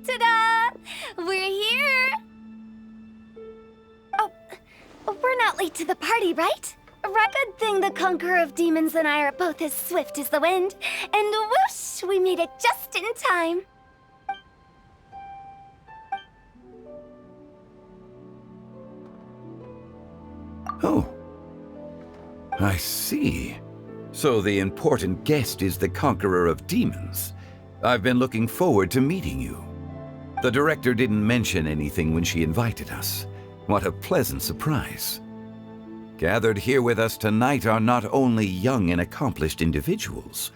Ta-da! We're here! Oh, we're not late to the party, right? Right. Good thing the Conqueror of Demons and I are both as swift as the wind. And whoosh, we made it just in time. Oh. I see. So the important guest is the Conqueror of Demons. I've been looking forward to meeting you. The director didn't mention anything when she invited us. What a pleasant surprise. Gathered here with us tonight are not only young and accomplished individuals,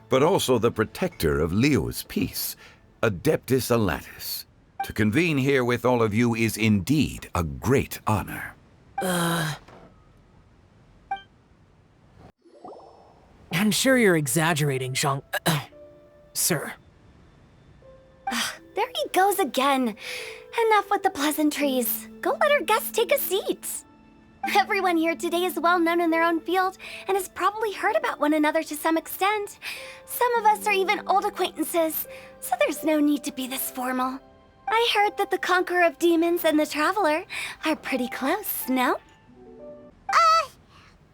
but also the protector of Liyue's peace, Adeptus Alatus. To convene here with all of you is indeed a great honor. I'm sure you're exaggerating, Sir. There he goes again. Enough with the pleasantries. Go let our guests take a seat. Everyone here today is well known in their own field and has probably heard about one another to some extent. Some of us are even old acquaintances, so there's no need to be this formal. I heard that the Conqueror of Demons and the Traveler are pretty close, no?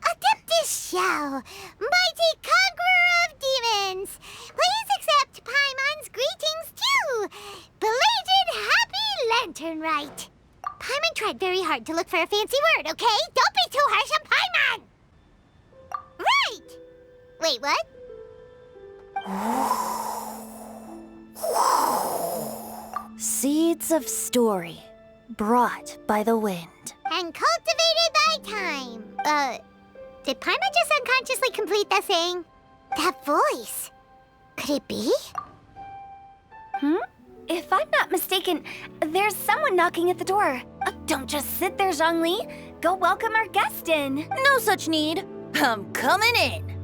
Adeptus Xiao, mighty Conqueror of Demons, please accept Paimon's greetings too. Belated Happy Lanternrite. Paimon tried very hard to look for a fancy word, okay? Don't be too harsh on Paimon! Right! Wait, what? Seeds of story, brought by the wind. And cultivated by time. Did Paimon just unconsciously complete that saying? That voice. Could it be? If I'm not mistaken, there's someone knocking at the door. Don't just sit there, Zhongli. Go welcome our guest in. No such need. I'm coming in.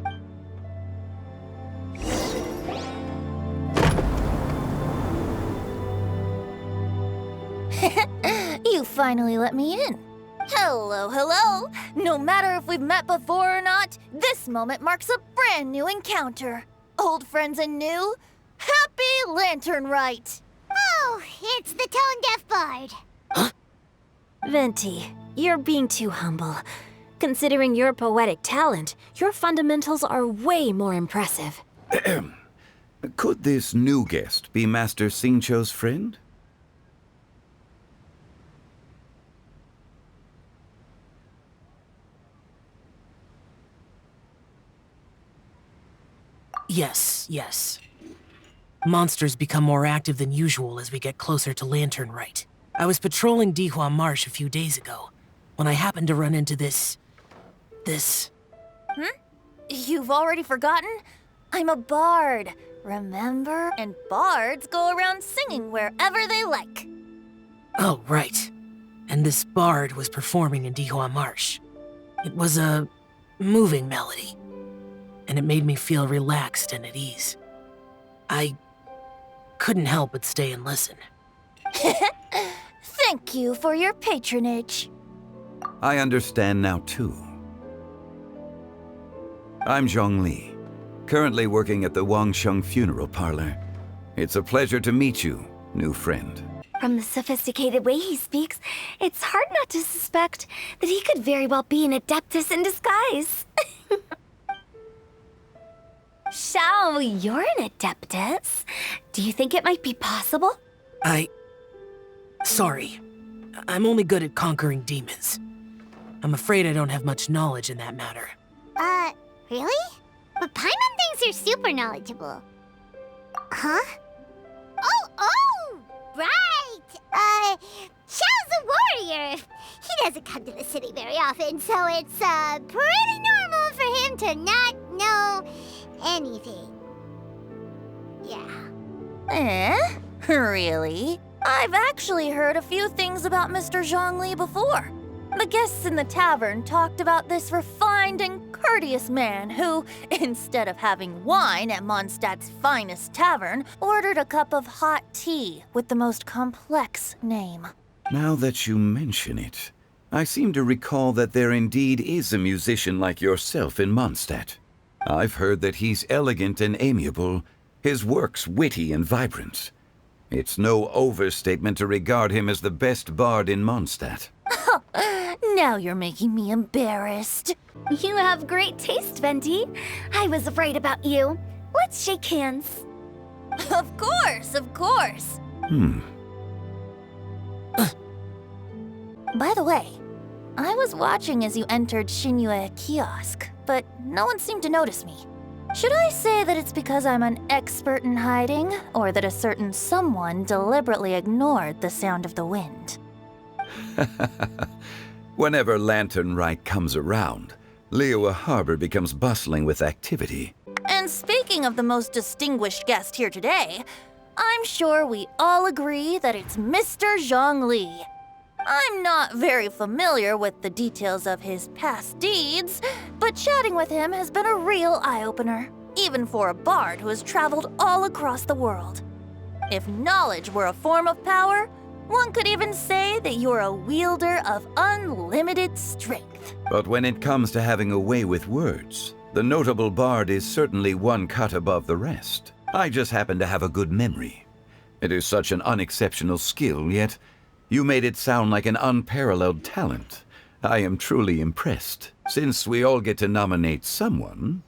You finally let me in. Hello, hello. No matter if we've met before or not, this moment marks a brand new encounter. Old friends and new, happy lanternrite. Oh, it's the tone-deaf bard. Venti, you're being too humble. Considering your poetic talent, your fundamentals are way more impressive. Could this new guest be Master Xingqiu's friend? Yes. Monsters become more active than usual as we get closer to Lanternrite. I was patrolling Dihua Marsh a few days ago, when I happened to run into this... You've already forgotten? I'm a bard, remember? And bards go around singing wherever they like. Oh, right. And this bard was performing in Dihua Marsh. It was a moving melody, and it made me feel relaxed and at ease. I couldn't help but stay and listen. Thank you for your patronage. I understand now, too. I'm Zhongli, currently working at the Wangsheng Funeral Parlor. It's a pleasure to meet you, new friend. From the sophisticated way he speaks, it's hard not to suspect that he could very well be an Adeptus in disguise. Xiao, you're an Adeptus. Do you think it might be possible? Sorry. I'm only good at conquering demons. I'm afraid I don't have much knowledge in that matter. Really? But Paimon thinks you're super knowledgeable. Huh? Oh, right! Xiao's a warrior. He doesn't come to the city very often, so it's, pretty normal for him to not know anything. Yeah. Really? I've actually heard a few things about Mr. Zhongli before. The guests in the tavern talked about this refined and courteous man who, instead of having wine at Mondstadt's finest tavern, ordered a cup of hot tea with the most complex name. Now that you mention it, I seem to recall that there indeed is a musician like yourself in Mondstadt. I've heard that he's elegant and amiable, his works witty and vibrant. It's no overstatement to regard him as the best bard in Mondstadt. Now you're making me embarrassed. You have great taste, Venti. I was right about you. Let's shake hands. Of course, of course. By the way, I was watching as you entered Xinyue kiosk, but no one seemed to notice me. Should I say that it's because I'm an expert in hiding, or that a certain someone deliberately ignored the sound of the wind? Whenever lanternrite comes around, Liyue Harbor becomes bustling with activity. And speaking of the most distinguished guest here today, I'm sure we all agree that it's Mr. Zhongli. I'm not very familiar with the details of his past deeds, but chatting with him has been a real eye-opener, even for a bard who has traveled all across the world. If knowledge were a form of power, one could even say that you're a wielder of unlimited strength. But when it comes to having a way with words, the notable bard is certainly one cut above the rest. I just happen to have a good memory. It is such an unexceptional skill, yet you made it sound like an unparalleled talent. I am truly impressed. Since we all get to nominate someone...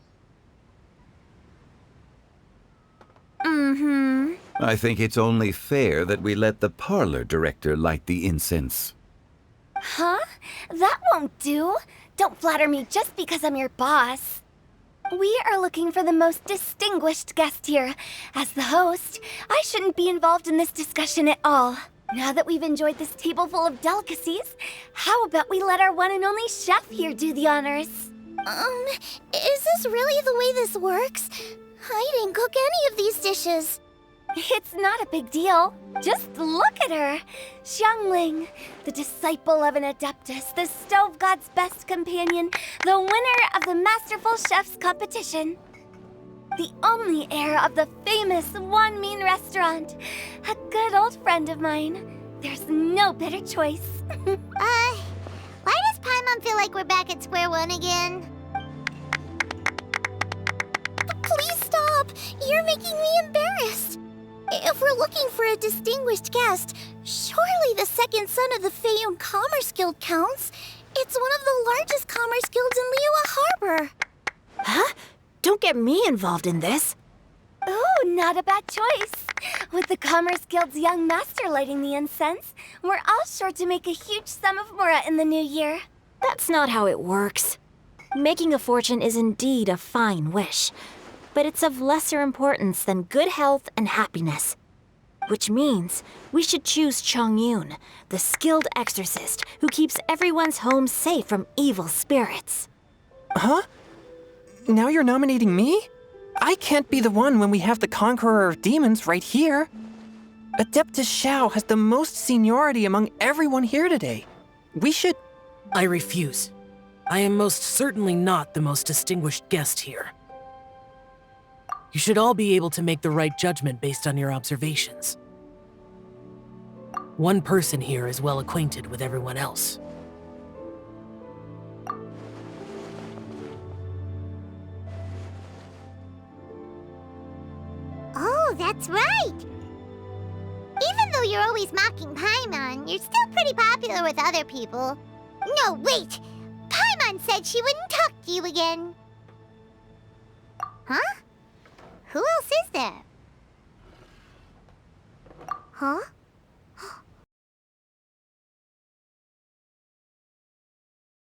I think it's only fair that we let the parlor director light the incense. Huh? That won't do. Don't flatter me just because I'm your boss. We are looking for the most distinguished guest here. As the host, I shouldn't be involved in this discussion at all. Now that we've enjoyed this table full of delicacies, how about we let our one and only chef here do the honors? Is this really the way this works? I didn't cook any of these dishes. It's not a big deal. Just look at her. Xiangling, the disciple of an adeptus, the stove god's best companion, the winner of the Masterful Chef's competition. The only heir of the famous One Mean restaurant. A good old friend of mine. There's no better choice. Why does Paimon feel like we're back at square one again? Please stop! You're making me embarrassed. If we're looking for a distinguished guest, surely the second son of the Feiyun Commerce Guild counts. It's one of the largest commerce guilds in Liyue Harbor. Huh? Don't get me involved in this. Ooh, not a bad choice. With the Commerce Guild's young master lighting the incense, we're all sure to make a huge sum of mora in the new year. That's not how it works. Making a fortune is indeed a fine wish, but it's of lesser importance than good health and happiness. Which means we should choose Chongyun, the skilled exorcist who keeps everyone's home safe from evil spirits. Huh? Now you're nominating me? I can't be the one when we have the Conqueror of Demons right here. Adeptus Xiao has the most seniority among everyone here today. We should... I refuse. I am most certainly not the most distinguished guest here. You should all be able to make the right judgment based on your observations. One person here is well acquainted with everyone else. Oh, that's right! Even though you're always mocking Paimon, you're still pretty popular with other people. No, wait! Paimon said she wouldn't talk to you again. Huh? Who else is there? Huh?